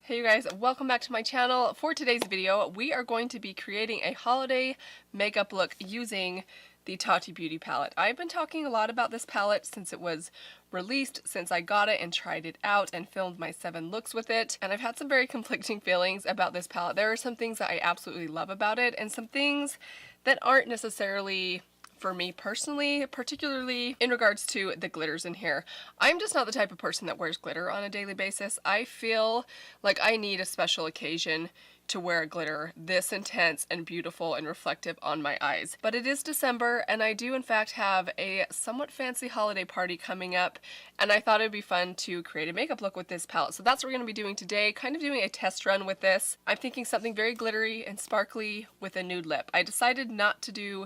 Hey you guys, welcome back to my channel. For today's video, we are going to be creating a holiday makeup look using the Tati Beauty palette. I've been talking a lot about this palette since it was released, since I got it and tried it out and filmed my 7 looks with it, and I've had some very conflicting feelings about this palette. There are some things that I absolutely love about it and some things that aren't necessarily for me personally, particularly in regards to the glitters in here. I'm just not the type of person that wears glitter on a daily basis. I feel like I need a special occasion to wear glitter this intense and beautiful and reflective on my eyes. But it is December and I do in fact have a somewhat fancy holiday party coming up, and I thought it'd be fun to create a makeup look with this palette. So that's what we're going to be doing today, kind of doing a test run with this. I'm thinking something very glittery and sparkly with a nude lip. I decided not to do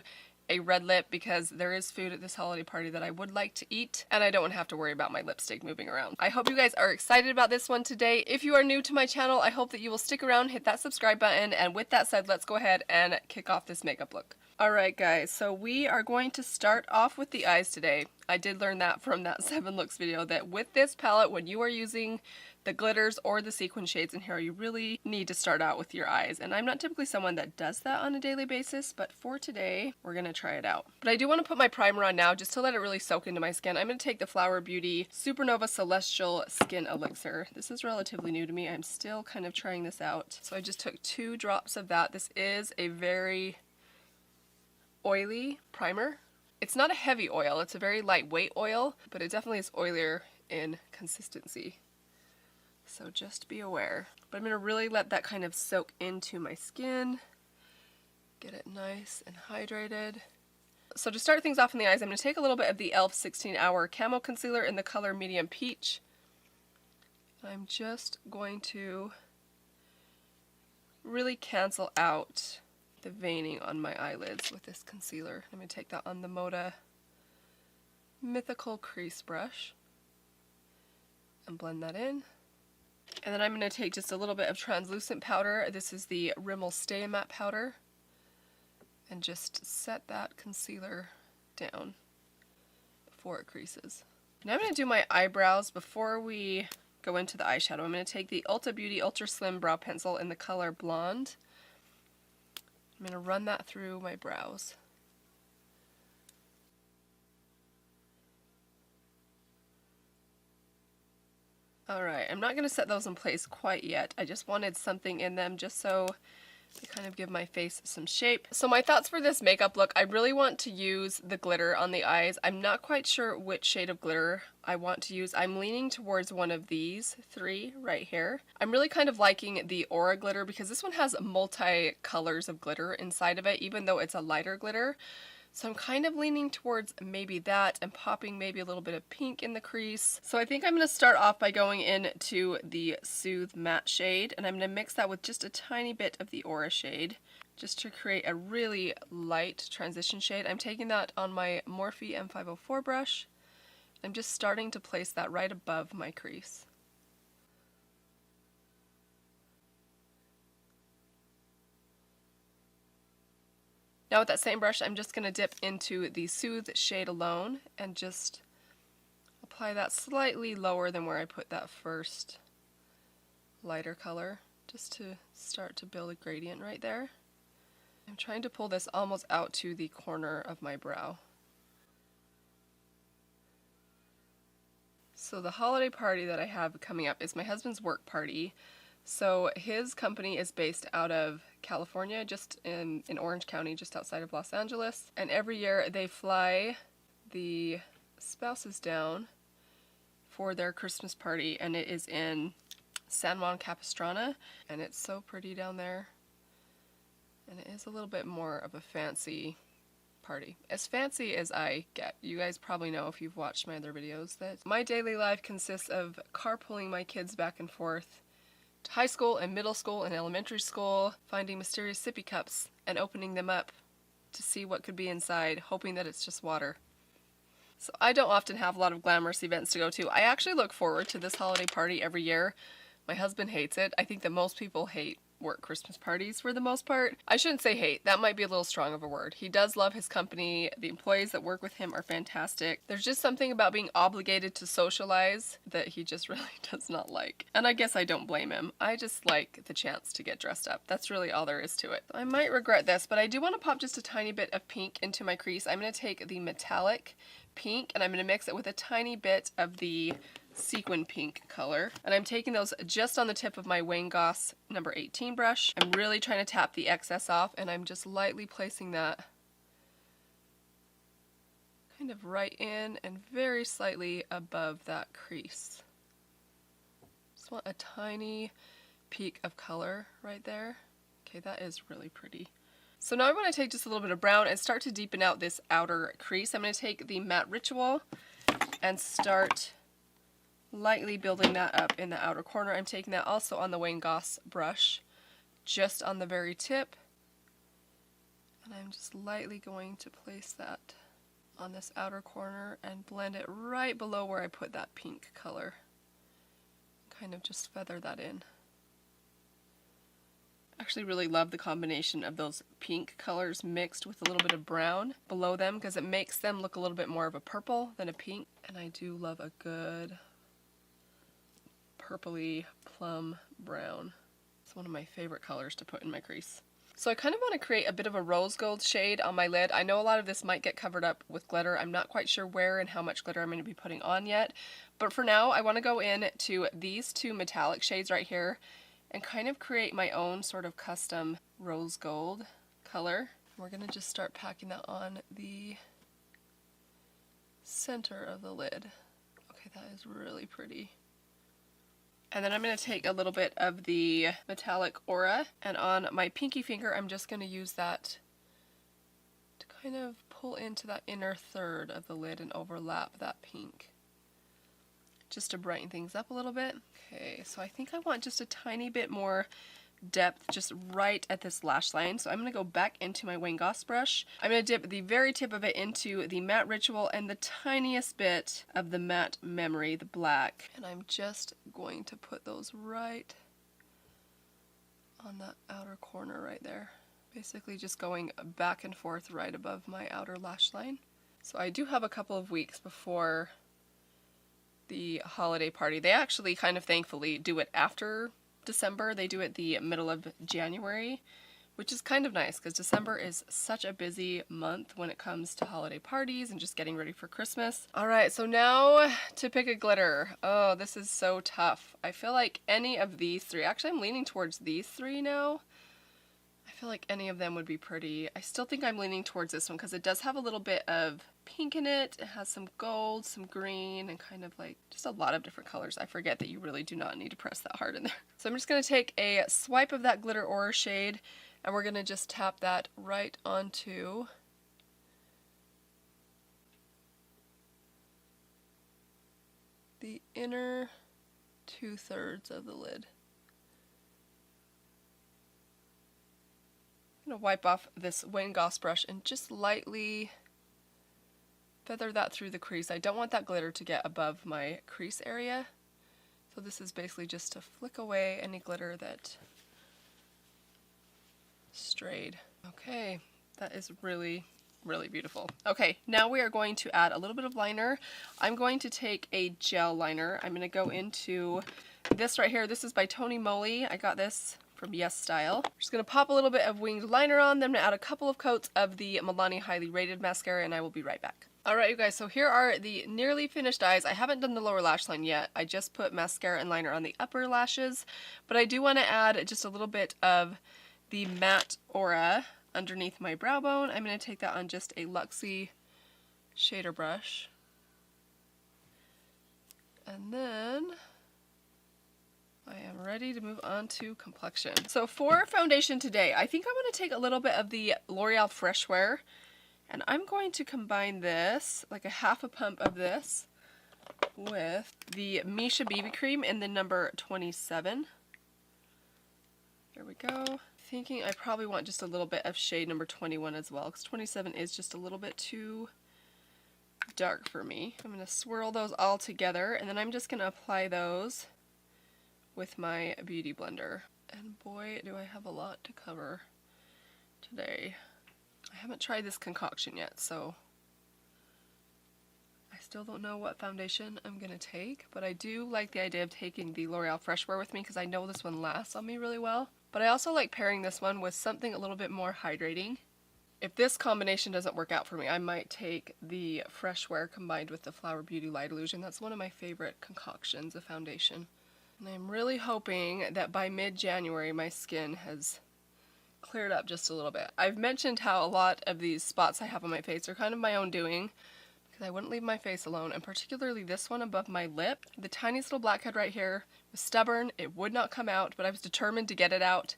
a red lip because there is food at this holiday party that I would like to eat and I don't want to have to worry about my lipstick moving around. I hope you guys are excited about this one today. If you are new to my channel, I hope that you will stick around, hit that subscribe button, and with that said, let's go ahead and kick off this makeup look. Alright guys, so we are going to start off with the eyes today. I did learn that from that 7 looks video, that with this palette, when you are using the glitters or the sequin shades in here, you really need to start out with your eyes. And I'm not typically someone that does that on a daily basis, but for today, we're going to try it out. But I do want to put my primer on now just to let it really soak into my skin. I'm going to take the Flower Beauty Supernova Celestial Skin Elixir. This is relatively new to me. I'm still kind of trying this out. So I just took 2 drops of that. This is a very oily primer. It's not a heavy oil, it's a very lightweight oil, but it definitely is oilier in consistency. So just be aware. But I'm going to really let that kind of soak into my skin, get it nice and hydrated. So to start things off in the eyes, I'm going to take a little bit of the e.l.f. 16 Hour Camo Concealer in the color Medium Peach. I'm just going to really cancel out the veining on my eyelids with this concealer. I'm going to take that on the Moda Mythical Crease Brush and blend that in. And then I'm going to take just a little bit of translucent powder. This is the Rimmel Stay Matte Powder. And just set that concealer down before it creases. Now I'm going to do my eyebrows before we go into the eyeshadow. I'm going to take the Ulta Beauty Ultra Slim Brow Pencil in the color Blonde. I'm going to run that through my brows. Alright, I'm not going to set those in place quite yet. I just wanted something in them just so to kind of give my face some shape. So my thoughts for this makeup look, I really want to use the glitter on the eyes. I'm not quite sure which shade of glitter I want to use. I'm leaning towards one of these 3 right here. I'm really kind of liking the Aura glitter because this one has multi colors of glitter inside of it, even though it's a lighter glitter. So I'm kind of leaning towards maybe that and popping maybe a little bit of pink in the crease. So I think I'm going to start off by going into the Soothe Matte shade, and I'm going to mix that with just a tiny bit of the Aura shade just to create a really light transition shade. I'm taking that on my Morphe M504 brush. I'm just starting to place that right above my crease. Now with that same brush, I'm just going to dip into the Soothe shade alone and just apply that slightly lower than where I put that first lighter color, just to start to build a gradient right there. I'm trying to pull this almost out to the corner of my brow. So the holiday party that I have coming up is my husband's work party. So his company is based out of California, just in Orange County, just outside of Los Angeles. And every year they fly the spouses down for their Christmas party, and it is in San Juan Capistrano, and it's so pretty down there. And it is a little bit more of a fancy party. As fancy as I get. You guys probably know if you've watched my other videos that my daily life consists of carpooling my kids back and forth to high school and middle school and elementary school, finding mysterious sippy cups and opening them up to see what could be inside, hoping that it's just water. So I don't often have a lot of glamorous events to go to. I actually look forward to this holiday party every year. My husband hates it. I think that most people hate work Christmas parties for the most part. I shouldn't say hate, that might be a little strong of a word. He does love his company. The employees that work with him are fantastic. There's just something about being obligated to socialize that he just really does not like. And I guess I don't blame him. I just like the chance to get dressed up. That's really all there is to it. I might regret this, but I do want to pop just a tiny bit of pink into my crease. I'm going to take the metallic pink and I'm going to mix it with a tiny bit of the sequin pink color, and I'm taking those just on the tip of my Wayne Goss number 18 brush. I'm really trying to tap the excess off, and I'm just lightly placing that kind of right in and very slightly above that crease. Just want a tiny peak of color right there. Okay, that is really pretty. So now I want to take just a little bit of brown and start to deepen out this outer crease. I'm going to take the Matte Ritual and start lightly building that up in the outer corner. I'm taking that also on the Wayne Goss brush, just on the very tip. And I'm just lightly going to place that on this outer corner and blend it right below where I put that pink color. Kind of just feather that in. I actually really love the combination of those pink colors mixed with a little bit of brown below them because it makes them look a little bit more of a purple than a pink. And I do love a good purpley plum brown. It's one of my favorite colors to put in my crease. So I kind of want to create a bit of a rose gold shade on my lid. I know a lot of this might get covered up with glitter. I'm not quite sure where and how much glitter I'm going to be putting on yet. But for now, I want to go in to these two metallic shades right here and kind of create my own sort of custom rose gold color. We're going to just start packing that on the center of the lid. Okay, that is really pretty. And then I'm going to take a little bit of the metallic aura, and on my pinky finger I'm just going to use that to kind of pull into that inner third of the lid and overlap that pink, just to brighten things up a little bit. Okay, so I think I want just a tiny bit more depth just right at this lash line. So I'm going to go back into my Wayne Goss brush. I'm going to dip the very tip of it into the Matte Ritual and the tiniest bit of the Matte Memory, the black. And I'm just going to put those right on that outer corner right there. Basically just going back and forth right above my outer lash line. So I do have a couple of weeks before the holiday party. They actually kind of thankfully do it after December. They do it the middle of January, which is kind of nice because December is such a busy month when it comes to holiday parties and just getting ready for Christmas. Alright, so now to pick a glitter. Oh, this is so tough. I feel like any of these three, actually I'm leaning towards these three now. I feel like any of them would be pretty. I still think I'm leaning towards this one because it does have a little bit of pink in it. It has some gold, some green, and kind of like just a lot of different colors. I forget that you really do not need to press that hard in there. So I'm just going to take a swipe of that glitter aura shade and we're going to just tap that right onto the inner 2/3 of the lid. I'm going to wipe off this Wayne Goss brush and just lightly feather that through the crease. I don't want that glitter to get above my crease area. So this is basically just to flick away any glitter that strayed. Okay, that is really, really beautiful. Okay, now we are going to add a little bit of liner. I'm going to take a gel liner. I'm going to go into this right here. This is by Tony Moly. I got this from Yes Style. I'm just going to pop a little bit of winged liner on, then I'm going to add a couple of coats of the Milani Highly Rated mascara, and I will be right back. Alright you guys, so here are the nearly finished eyes. I haven't done the lower lash line yet. I just put mascara and liner on the upper lashes, but I do want to add just a little bit of the matte aura underneath my brow bone. I'm going to take that on just a Luxie shader brush. And then I am ready to move on to complexion. So for foundation today, I think I'm going to take a little bit of the L'Oreal Fresh Wear, and I'm going to combine this, like a half a pump of this, with the Misha BB Cream in the number 27. There we go. Thinking I probably want just a little bit of shade number 21 as well, because 27 is just a little bit too dark for me. I'm going to swirl those all together, and then I'm just going to apply those with my beauty blender. And boy, do I have a lot to cover today. I haven't tried this concoction yet, so I still don't know what foundation I'm gonna take, but I do like the idea of taking the L'Oreal Fresh Wear with me because I know this one lasts on me really well. But I also like pairing this one with something a little bit more hydrating. If this combination doesn't work out for me, I might take the Fresh Wear combined with the Flower Beauty Light Illusion. That's one of my favorite concoctions of foundation. And I'm really hoping that by mid-January my skin has cleared up just a little bit. I've mentioned how a lot of these spots I have on my face are kind of my own doing because I wouldn't leave my face alone, and particularly this one above my lip. The tiniest little blackhead right here was stubborn. It would not come out, but I was determined to get it out,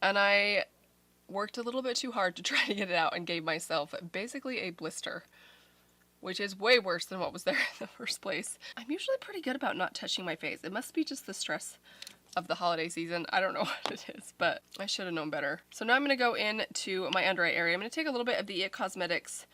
and I worked a little bit too hard to try to get it out and gave myself basically a blister, which is way worse than what was there in the first place. I'm usually pretty good about not touching my face. It must be just the stress of the holiday season. I don't know what it is, but I should have known better. So now I'm going to go into my under eye area. I'm going to take a little bit of the IT Cosmetics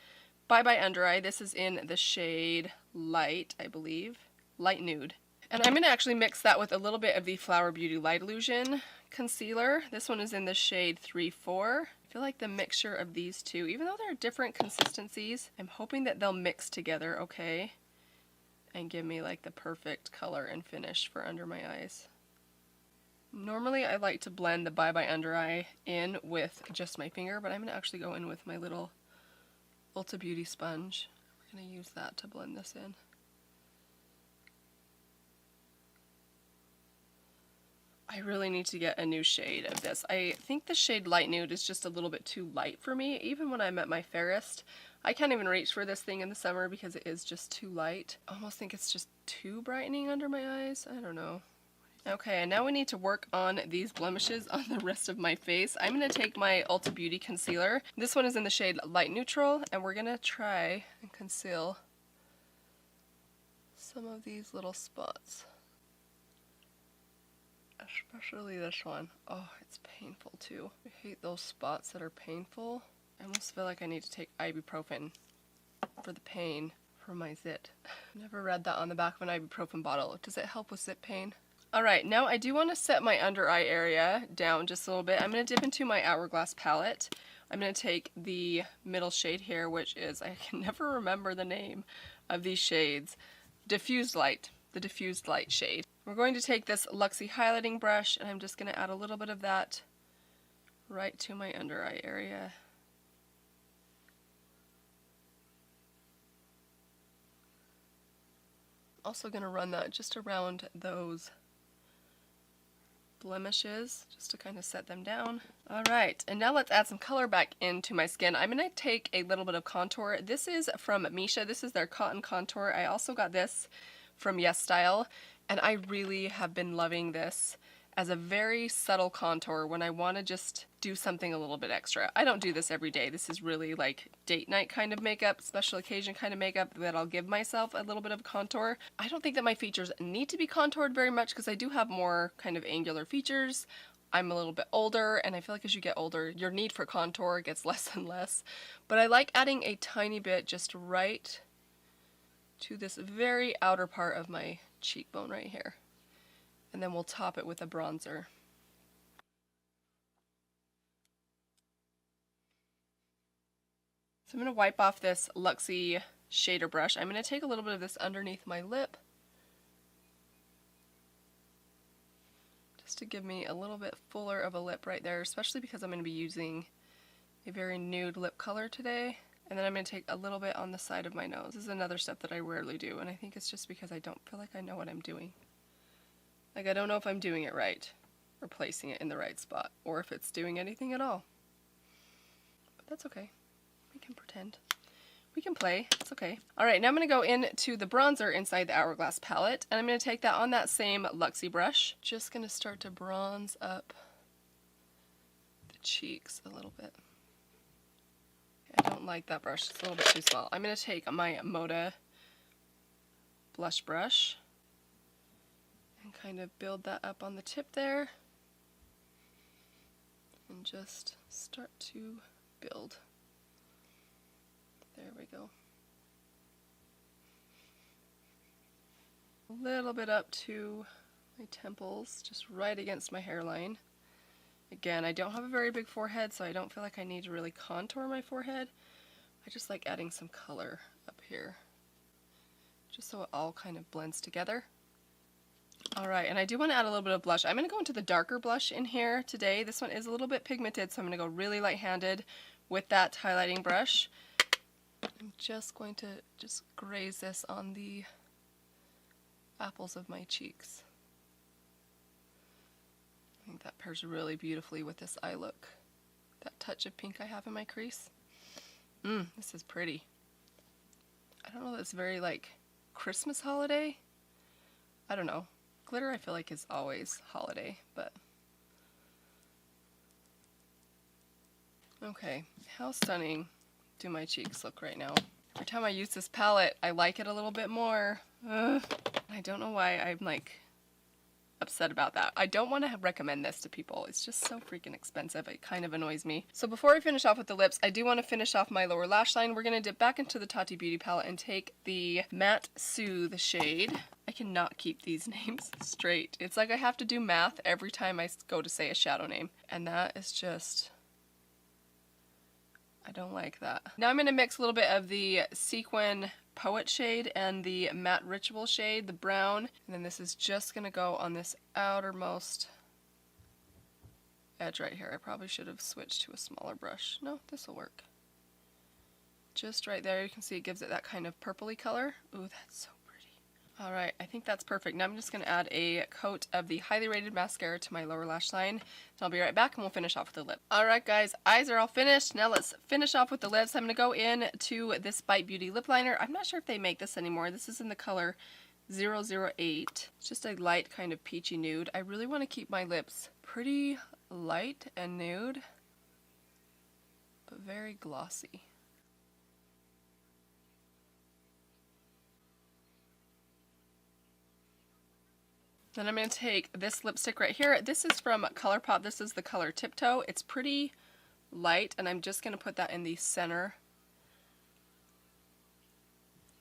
Bye Bye Under Eye. This is in the shade Light, I believe. Light Nude. And I'm going to actually mix that with a little bit of the Flower Beauty Light Illusion concealer. This one is in the shade 3-4. I feel like the mixture of these two, even though they're different consistencies, I'm hoping that they'll mix together okay and give me like the perfect color and finish for under my eyes. Normally I like to blend the Bye Bye Under Eye in with just my finger, but I'm going to actually go in with my little Ulta Beauty sponge. We're going to use that to blend this in. I really need to get a new shade of this. I think the shade Light Nude is just a little bit too light for me. Even when I'm at my fairest, I can't even reach for this thing in the summer because it is just too light. I almost think it's just too brightening under my eyes. I don't know. Okay, and now we need to work on these blemishes on the rest of my face. I'm going to take my Ulta Beauty concealer. This one is in the shade Light Neutral, and we're going to try and conceal some of these little spots. Especially this one. Oh, it's painful too. I hate those spots that are painful. I almost feel like I need to take ibuprofen for the pain for my zit. Never read that on the back of an ibuprofen bottle. Does it help with zit pain? Alright, now I do want to set my under eye area down just a little bit. I'm going to dip into my Hourglass palette. I'm going to take the middle shade here, which is, I can never remember the name of these shades. Diffused Light. The Diffused Light shade. We're going to take this Luxie highlighting brush, and I'm just going to add a little bit of that right to my under eye area. Also going to run that just around those blemishes, just to kind of set them down. Alright, and now let's add some color back into my skin. I'm going to take a little bit of contour. This is from Misha. This is their Cotton Contour. I also got this from Yes Style, and I really have been loving this as a very subtle contour when I want to just do something a little bit extra. I don't do this every day. This is really like date night kind of makeup, special occasion kind of makeup that I'll give myself a little bit of contour. I don't think that my features need to be contoured very much because I do have more kind of angular features. I'm a little bit older, and I feel like as you get older, your need for contour gets less and less. But I like adding a tiny bit just right to this very outer part of my cheekbone right here. And then we'll top it with a bronzer. So I'm going to wipe off this Luxie shader brush. I'm going to take a little bit of this underneath my lip, just to give me a little bit fuller of a lip right there, especially because I'm going to be using a very nude lip color today. And then I'm going to take a little bit on the side of my nose. This is another step that I rarely do, and I think it's just because I don't feel like I know what I'm doing. Like, I don't know if I'm doing it right, or placing it in the right spot, or if it's doing anything at all. But that's okay. We can pretend. We can play. It's okay. Alright, now I'm going to go into the bronzer inside the Hourglass palette, and I'm going to take that on that same Luxie brush. Just going to start to bronze up the cheeks a little bit. I don't like that brush. It's a little bit too small. I'm going to take my Moda blush brush and kind of build that up on the tip there, and just start to build. There we go. A little bit up to my temples, just right against my hairline. Again, I don't have a very big forehead, so I don't feel like I need to really contour my forehead. I just like adding some color up here, just so it all kind of blends together. Alright, and I do want to add a little bit of blush. I'm going to go into the darker blush in here today. This one is a little bit pigmented, so I'm going to go really light-handed with that highlighting brush. I'm just going to graze this on the apples of my cheeks. I think that pairs really beautifully with this eye look. That touch of pink I have in my crease. This is pretty. I don't know, that's very like Christmas holiday. I don't know. Glitter I feel like is always holiday, but okay. How stunning do my cheeks look right now? Every time I use this palette, I like it a little bit more. I don't know why I'm like upset about that. I don't want to recommend this to people. It's just so freaking expensive. It kind of annoys me. So before I finish off with the lips, I do want to finish off my lower lash line. We're going to dip back into the Tati Beauty palette and take the Matte Soothe shade. I cannot keep these names straight. It's like I have to do math every time I go to say a shadow name. And that is just... I don't like that. Now I'm going to mix a little bit of the Sequin Poet shade and the Matte Ritual shade, the brown. And then this is just going to go on this outermost edge right here. I probably should have switched to a smaller brush. No, this will work. Just right there, you can see it gives it that kind of purpley color. Ooh, that's so pretty. Alright, I think that's perfect. Now I'm just going to add a coat of the Highly Rated mascara to my lower lash line. So I'll be right back and we'll finish off with the lip. Alright guys, eyes are all finished. Now let's finish off with the lips. I'm going to go in to this Bite Beauty lip liner. I'm not sure if they make this anymore. This is in the color 008. It's just a light kind of peachy nude. I really want to keep my lips pretty light and nude, but very glossy. Then I'm going to take this lipstick right here. This is from ColourPop. This is the color Tiptoe. It's pretty light, and I'm just going to put that in the center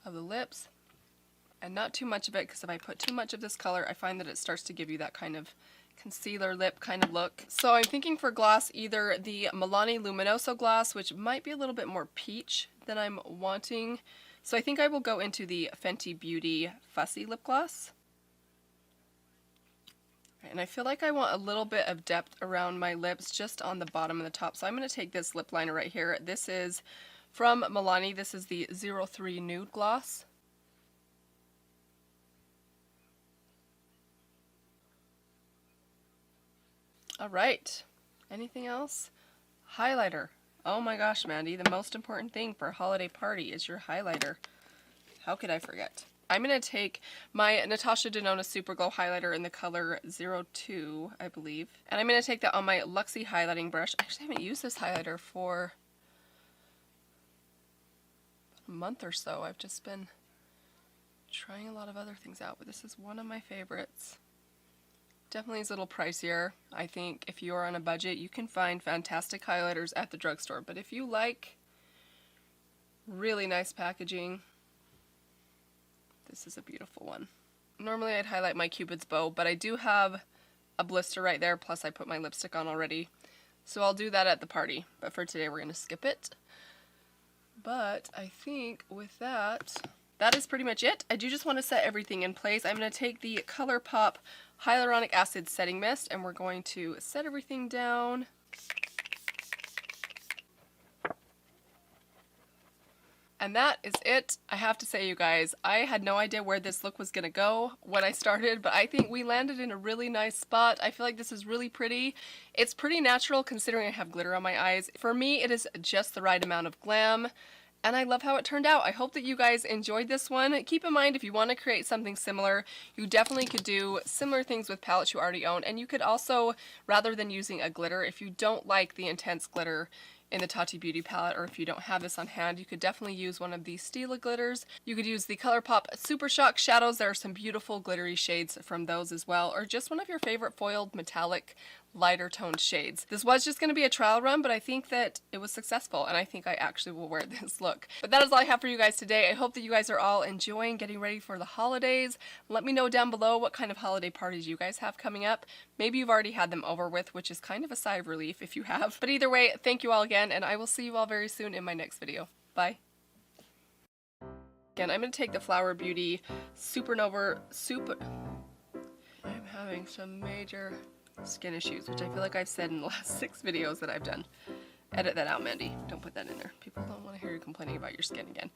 of the lips. And not too much of it, because if I put too much of this color, I find that it starts to give you that kind of concealer lip kind of look. So I'm thinking for gloss, either the Milani Luminoso gloss, which might be a little bit more peach than I'm wanting. So I think I will go into the Fenty Beauty Fussy lip gloss. And I feel like I want a little bit of depth around my lips just on the bottom and the top. So I'm going to take this lip liner right here. This is from Milani. This is the 03 Nude Gloss. Alright. Anything else? Highlighter. Oh my gosh, Mandy. The most important thing for a holiday party is your highlighter. How could I forget? I'm going to take my Natasha Denona Super Glow highlighter in the color 02, I believe. And I'm going to take that on my Luxie highlighting brush. I actually haven't used this highlighter for a month or so. I've just been trying a lot of other things out, but this is one of my favorites. Definitely is a little pricier. I think if you're on a budget, you can find fantastic highlighters at the drugstore. But if you like really nice packaging, this is a beautiful one. Normally I'd highlight my Cupid's bow, but I do have a blister right there, plus I put my lipstick on already. So I'll do that at the party, but for today we're going to skip it. But I think with that, that is pretty much it. I do just want to set everything in place. I'm going to take the ColourPop Hyaluronic Acid Setting Mist, and we're going to set everything down. And that is it. I have to say, you guys, I had no idea where this look was going to go when I started, but I think we landed in a really nice spot. I feel like this is really pretty. It's pretty natural considering I have glitter on my eyes. For me, it is just the right amount of glam, and I love how it turned out. I hope that you guys enjoyed this one. Keep in mind, if you want to create something similar, you definitely could do similar things with palettes you already own, and you could also, rather than using a glitter, if you don't like the intense glitter in the Tati Beauty palette, or if you don't have this on hand, you could definitely use one of these Stila glitters. You could use the ColourPop Super Shock shadows. There are some beautiful glittery shades from those as well, or just one of your favorite foiled metallic lighter toned shades. This was just going to be a trial run, but I think that it was successful, and I think I actually will wear this look. But that is all I have for you guys today. I hope that you guys are all enjoying getting ready for the holidays. Let me know down below what kind of holiday parties you guys have coming up. Maybe you've already had them over with, which is kind of a sigh of relief if you have. But either way, thank you all again, and I will see you all very soon in my next video. Bye. Again, I'm going to take the Flower Beauty Supernova I'm having some major skin issues, which I feel like I've said in the last 6 videos that I've done. Edit that out, Mandy. Don't put that in there. People don't want to hear you complaining about your skin again.